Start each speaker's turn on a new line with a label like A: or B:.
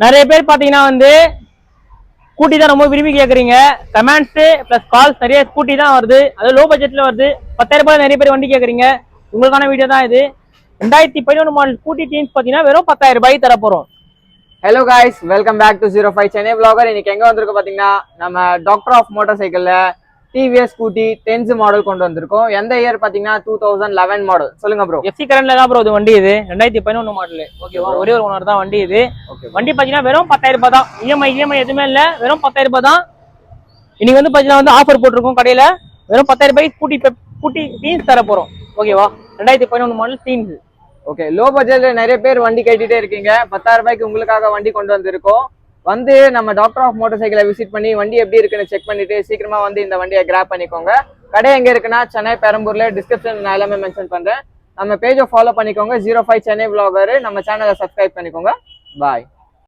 A: நிறைய பேர் பாத்தீங்கன்னா வந்து ஸ்கூட்டி தான் ரொம்ப விரும்பி கேக்குறீங்க. கமெண்ட்ஸ் பிளஸ் கால்ஸ் நிறைய ஸ்கூட்டி தான் வருது, அது லோ பட்ஜெட்ல வருது. 10,000 ரூபாய் நிறைய பேர் வண்டி கேக்குறீங்க. உங்களுக்கான வீடியோ தான் இது. 2011 மாடல் ஸ்கூட்டி டீன்ஸ் பாத்தீங்கன்னா வெறும் 10,000 ரூபாய்க்கு தர போறோம்.
B: Hello guys, welcome back to 05 Chennai vlogger. இன்னைக்கு எங்க வந்திருக்கோம் பாத்தீங்கன்னா நம்ம டாக்டர் ஆஃப் மோட்டார் சைக்கிள்ல டிவிஎஸ் ஸ்கூட்டி 10th மாடல் கொண்டு வந்திருக்கோம். எந்த இயர் பாத்தீங்கன்னா 2011 மாடல். சொல்லுங்க ப்ரோ.
A: எஃப்சி கரண்ட்ல தான் ப்ரோ இது வண்டி. இது 2011 மாடல். ஓகேவா, ஒரே ஒரு ஓனர் தான் வண்டி. இது வண்டி பாத்தீங்கன்னா வெறும் 10,000 ரூபாய் தான். இஎம்ஐ எதுவுமே இல்ல, வெறும் 10,000 ரூபாய் தான். இன்னைக்கு வந்து பாத்தீங்கன்னா வந்து ஆஃபர் போட்டிருக்கோம் கடையில. வெறும் 10,000 ரூபாய் ஸ்கூட்டி டீன்ஸ் தர போறோம். ஓகேவா, 2011 மாடல் டீன்ஸ்.
B: ஓகே, லோ பட்ஜெட்ல நிறைய பேர் வண்டி கேட்டுட்டே இருக்கீங்க. 10,000 ரூபாய்க்கு உங்களுக்காக வண்டி கொண்டு வந்திருக்கோம். வந்து நம்ம டாக்டர் ஆஃப் மோட்டார் சைக்கிளை விசிட் பண்ணி வண்டி எப்படி இருக்குன்னு செக் பண்ணிட்டு சீக்கிரமா வந்து இந்த வண்டியை கிராப் பண்ணிக்கோங்க. கடை எங்க இருக்குன்னா சென்னை பெரம்பூர்ல. டிஸ்கிரிப்ஷன் நான் எல்லாமே மென்ஷன் பண்றேன். நம்ம பேஜை ஃபாலோ பண்ணிக்கோங்க. 05 சென்னை vlogger. நம்ம சேனலை சப்ஸ்கிரைப் பண்ணிக்கோங்க. பாய்.